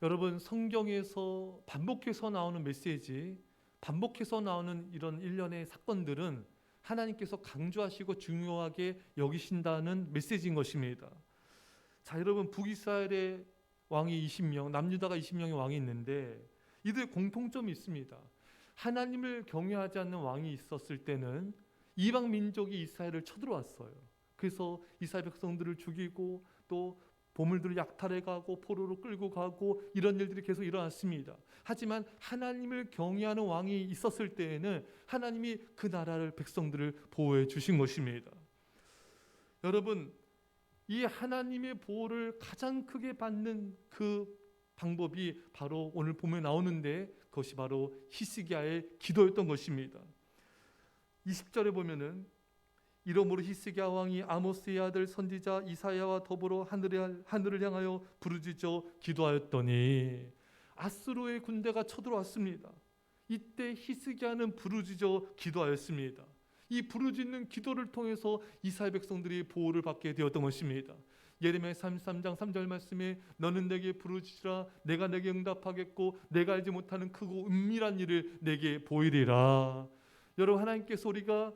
여러분, 성경에서 반복해서 나오는 메시지, 반복해서 나오는 이런 일련의 사건들은 하나님께서 강조하시고 중요하게 여기신다는 메시지인 것입니다. 자, 여러분, 북이스라엘의 왕이 20명, 남유다가 20명의 왕이 있는데 이들 공통점이 있습니다. 하나님을 경외하지 않는 왕이 있었을 때는 이방 민족이 이스라엘을 쳐들어왔어요. 그래서 이스라엘 백성들을 죽이고 또 보물들을 약탈해가고 포로로 끌고 가고 이런 일들이 계속 일어났습니다. 하지만 하나님을 경외하는 왕이 있었을 때에는 하나님이 그 나라를, 백성들을 보호해 주신 것입니다. 여러분, 이 하나님의 보호를 가장 크게 받는 그 방법이 바로 오늘 보면 나오는데 그것이 바로 히스기야의 기도였던 것입니다. 20절에 보면은 이러므로 히스기야 왕이 아모스의 아들 선지자 이사야와 더불어 하늘을 향하여 부르짖어 기도하였더니 아수르의 군대가 쳐들어왔습니다. 이때 히스기야는 부르짖어 기도하였습니다. 이 부르짖는 기도를 통해서 이스라엘 백성들이 보호를 받게 되었던 것입니다. 예레미야 33장 3절 말씀에 너는 내게 부르짖으라 내가 내게 응답하겠고 내가 알지 못하는 크고 은밀한 일을 내게 보이리라. 여러분, 하나님께서 우리가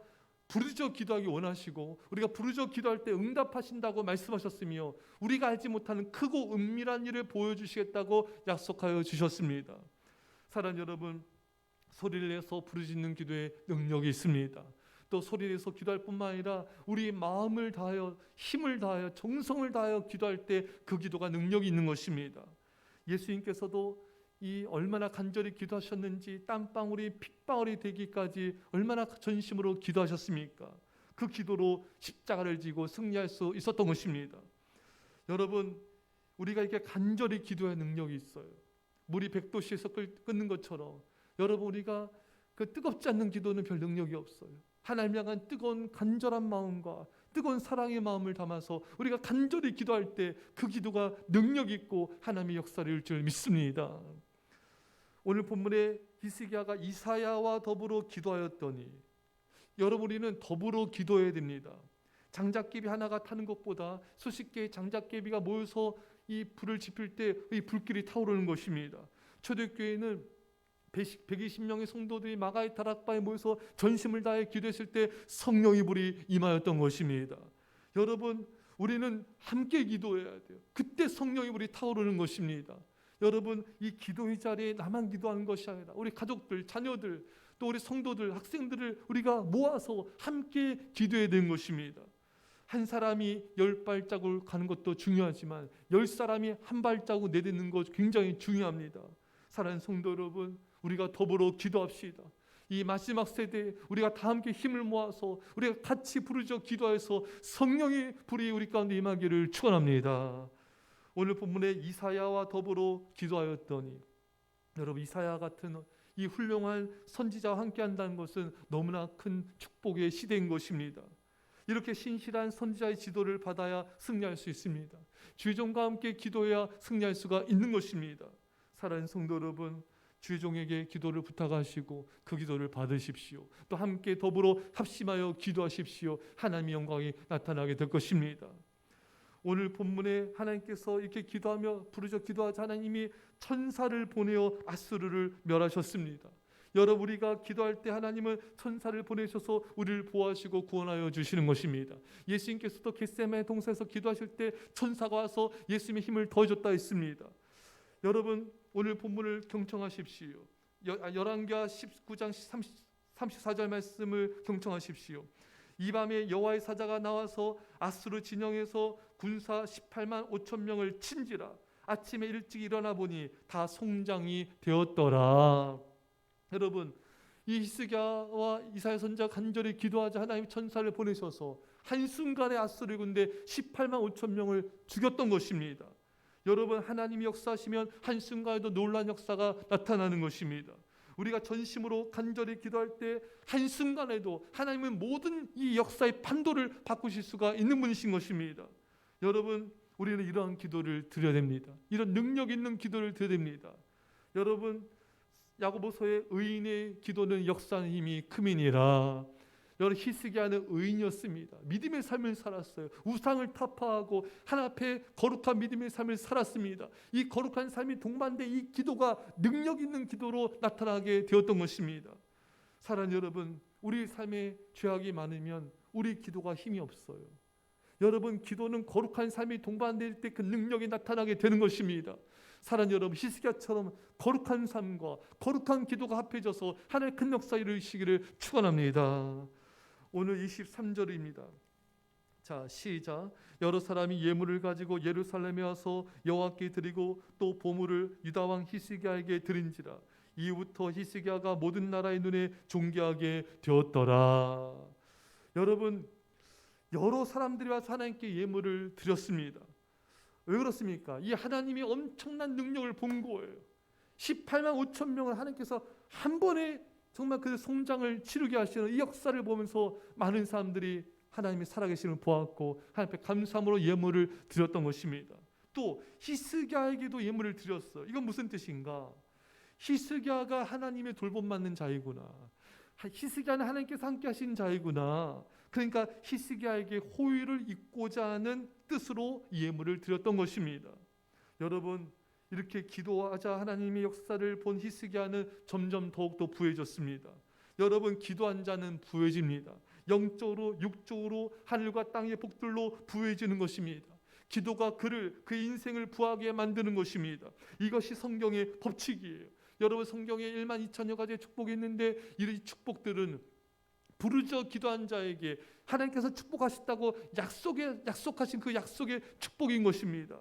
부르짖어 기도하기 원하시고 우리가 부르짖어 기도할 때 응답하신다고 말씀하셨으며 우리가 알지 못하는 크고 은밀한 일을 보여주시겠다고 약속하여 주셨습니다. 사랑하는 여러분, 소리를 내서 부르짖는 기도에 능력이 있습니다. 또 소리를 내서 기도할 뿐만 아니라 우리 마음을 다하여 힘을 다하여 정성을 다하여 기도할 때 그 기도가 능력이 있는 것입니다. 예수님께서도 이 얼마나 간절히 기도하셨는지 땀방울이 핏방울이 되기까지 얼마나 전심으로 기도하셨습니까? 그 기도로 십자가를 지고 승리할 수 있었던 것입니다. 여러분, 우리가 이렇게 간절히 기도할 능력이 있어요. 물이 100도씨에서 끓는 것처럼 여러분, 우리가 그 뜨겁지 않는 기도는 별 능력이 없어요. 하나님 향한 뜨거운 간절한 마음과 뜨거운 사랑의 마음을 담아서 우리가 간절히 기도할 때 그 기도가 능력 있고 하나님의 역사를 이룰 줄 믿습니다. 오늘 본문에 히스기야가 이사야와 더불어 기도하였더니, 여러분, 우리는 더불어 기도해야 됩니다. 장작개비 하나가 타는 것보다 수십 개의 장작개비가 모여서 이 불을 지필 때 이 불길이 타오르는 것입니다. 초대교회는 120명의 성도들이 마가의 다락방에 모여서 전심을 다해 기도했을 때 성령의 불이 임하였던 것입니다. 여러분, 우리는 함께 기도해야 돼요. 그때 성령의 불이 타오르는 것입니다. 여러분, 이 기도의 자리에 나만 기도하는 것이 아니라 우리 가족들, 자녀들, 또 우리 성도들, 학생들을 우리가 모아서 함께 기도해야 되는 것입니다. 한 사람이 10발자국을 가는 것도 중요하지만 10사람이 한 발자국 내딛는 것 굉장히 중요합니다. 사랑하는 성도 여러분, 우리가 더불어 기도합시다. 이 마지막 세대에 우리가 다 함께 힘을 모아서 우리가 같이 부르짖어 기도해서 성령의 불이 우리 가운데 임하기를 축원합니다. 오늘 본문에 이사야와 더불어 기도하였더니, 여러분, 이사야 같은 이 훌륭한 선지자와 함께 한다는 것은 너무나 큰 축복의 시대인 것입니다. 이렇게 신실한 선지자의 지도를 받아야 승리할 수 있습니다. 주의종과 함께 기도해야 승리할 수가 있는 것입니다. 사랑하는 성도 여러분, 주의종에게 기도를 부탁하시고 그 기도를 받으십시오. 또 함께 더불어 합심하여 기도하십시오. 하나님의 영광이 나타나게 될 것입니다. 오늘 본문에 하나님께서 이렇게 기도하며 부르짖어 기도하자 하나님이 천사를 보내어 아수르를 멸하셨습니다. 여러분, 우리가 기도할 때 하나님은 천사를 보내셔서 우리를 보호하시고 구원하여 주시는 것입니다. 예수님께서도 겟세마네 동산에서 기도하실 때 천사가 와서 예수님의 힘을 더해줬다 했습니다. 여러분, 오늘 본문을 경청하십시오. 열왕기하 19장 34절 말씀을 경청하십시오. 이 밤에 여호와의 사자가 나와서 아수르 진영에서 군사 18만 5천 명을 친지라. 아침에 일찍 일어나 보니 다 송장이 되었더라. 여러분, 이 히스기야와 이사야 선지자가 간절히 기도하자 하나님 천사를 보내셔서 한순간에 아수르 군대 18만 5천 명을 죽였던 것입니다. 여러분, 하나님이 역사하시면 한순간에도 놀라운 역사가 나타나는 것입니다. 우리가 전심으로 간절히 기도할 때 한순간에도 하나님은 모든 이 역사의 판도를 바꾸실 수가 있는 분이신 것입니다. 여러분, 우리는 이러한 기도를 드려야 됩니다. 이런 능력 있는 기도를 드려야 됩니다. 여러분, 야고보서의 의인의 기도는 역사하는 힘이 큼이니라. 여러분 히스기야는 의인이었습니다. 믿음의 삶을 살았어요. 우상을 타파하고 하나님 앞에 거룩한 믿음의 삶을 살았습니다. 이 거룩한 삶이 동반돼 이 기도가 능력 있는 기도로 나타나게 되었던 것입니다. 사랑하는 여러분, 우리 삶에 죄악이 많으면 우리 기도가 힘이 없어요. 여러분, 기도는 거룩한 삶이 동반될 때 그 능력이 나타나게 되는 것입니다. 사랑하는 여러분, 히스기야처럼 거룩한 삶과 거룩한 기도가 합해져서 하나님의 큰 역사 이루시기를 축원합니다. 오늘 23절입니다. 자, 시작. 여러 사람이 예물을 가지고 예루살렘에 와서 여호와께 드리고 또 보물을 유다 왕 히스기야에게 드린지라. 이후부터 히스기야가 모든 나라의 눈에 존귀하게 되었더라. 여러분, 여러 사람들이 와서 하나님께 예물을 드렸습니다. 왜 그렇습니까? 이 하나님이 엄청난 능력을 본 거예요. 18만 5천 명을 하나님께서 한 번에 정말 그 송장을 치르게 하시는 이 역사를 보면서 많은 사람들이 하나님이 살아계심을 보았고 하나님 앞에 감사함으로 예물을 드렸던 것입니다. 또 히스기야에게도 예물을 드렸어요. 이건 무슨 뜻인가? 히스기야가 하나님의 돌봄받는 자이구나. 히스기야는 하나님께서 함께 하신 자이구나. 그러니까 히스기야에게 호의를 잇고자 하는 뜻으로 예물을 드렸던 것입니다. 여러분, 이렇게 기도하자 하나님의 역사를 본 히스기야는 점점 더욱더 부해졌습니다. 여러분, 기도한 자는 부해집니다. 영적으로 육적으로 하늘과 땅의 복들로 부해지는 것입니다. 기도가 그 인생을 부하게 만드는 것입니다. 이것이 성경의 법칙이에요. 여러분, 성경에 1만 2천여 가지의 축복이 있는데 이 축복들은 부르짖어 기도한 자에게 하나님께서 축복하셨다고 약속하신 그 약속의 축복인 것입니다.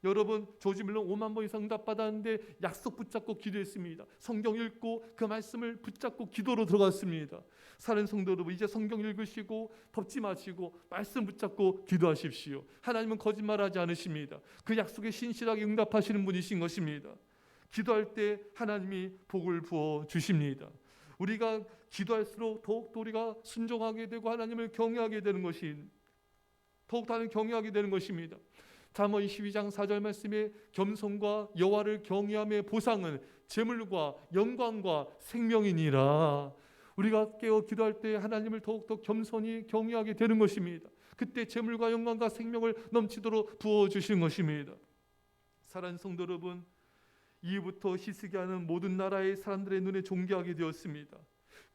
여러분, 조지 밀러 5만 번 이상 응답받았는데 약속 붙잡고 기도했습니다. 성경 읽고 그 말씀을 붙잡고 기도로 들어갔습니다. 사랑하는 성도 여러분, 이제 성경 읽으시고 덮지 마시고 말씀 붙잡고 기도하십시오. 하나님은 거짓말하지 않으십니다. 그 약속에 신실하게 응답하시는 분이신 것입니다. 기도할 때 하나님이 복을 부어 주십니다. 우리가 기도할수록 더욱더 우리가 순종하게 되고 하나님을 경외하게 되는 것이 더욱더 하나님을 경외하게 되는 것입니다. 잠언 22장 4절 말씀에 겸손과 여호와를 경외함의 보상은 재물과 영광과 생명이니라. 우리가 깨어 기도할 때 하나님을 더욱더 겸손히 경외하게 되는 것입니다. 그때 재물과 영광과 생명을 넘치도록 부어주시는 것입니다. 사랑하는 성도 여러분, 이후부터 히스기야는 모든 나라의 사람들의 눈에 존귀하게 되었습니다.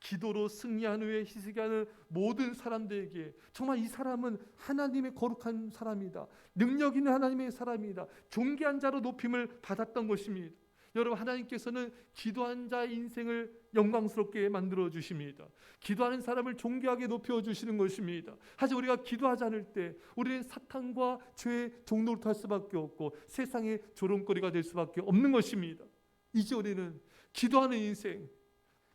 기도로 승리한 후에 히스기야는 모든 사람들에게 정말 이 사람은 하나님의 거룩한 사람이다, 능력 있는 하나님의 사람이다, 존귀한 자로 높임을 받았던 것입니다. 여러분, 하나님께서는 기도한 자의 인생을 영광스럽게 만들어 주십니다. 기도하는 사람을 존귀하게 높여 주시는 것입니다. 하지만 우리가 기도하지 않을 때 우리는 사탄과 죄의 종노릇 할 수밖에 없고 세상의 조롱거리가 될 수밖에 없는 것입니다. 이제 우리는 기도하는 인생,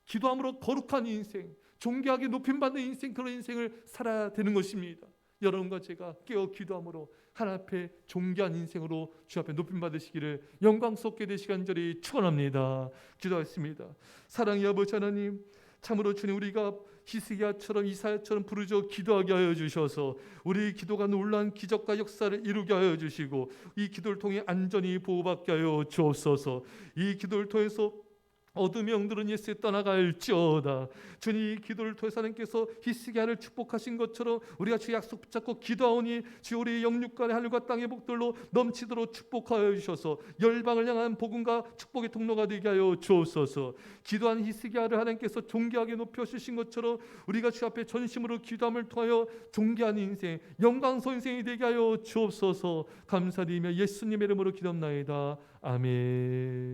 기도함으로 거룩한 인생, 존귀하게 높임받는 인생, 그런 인생을 살아야 되는 것입니다. 여러분과 제가 깨어 기도함으로 하나님 앞에 존귀한 인생으로 주 앞에 높임받으시기를 영광스럽게 되시기 간절히 축원합니다. 기도하겠습니다. 사랑의 아버지 하나님, 참으로 주님, 우리가 히스기야처럼 이사야처럼 부르짖어 기도하게 하여 주셔서 우리 기도가 놀라운 기적과 역사를 이루게 하여 주시고 이 기도를 통해 안전히 보호받게 하여 주옵소서. 이 기도를 통해서 어둠의 영들은 예수에 떠나갈지어다. 주님, 이 기도를 통해서 하나님께서 히스기야를 축복하신 것처럼 우리가 주 약속 붙잡고 기도하오니 주 우리 영육간의 하늘과 땅의 복들로 넘치도록 축복하여 주셔서 열방을 향한 복음과 축복의 통로가 되게 하여 주옵소서. 기도한 히스기야를 하나님께서 존귀하게 높여주신 것처럼 우리가 주 앞에 전심으로 기도함을 통하여 존귀한 인생, 영광스러운 인생이 되게 하여 주옵소서. 감사드리며 예수님의 이름으로 기도합나이다. 아멘.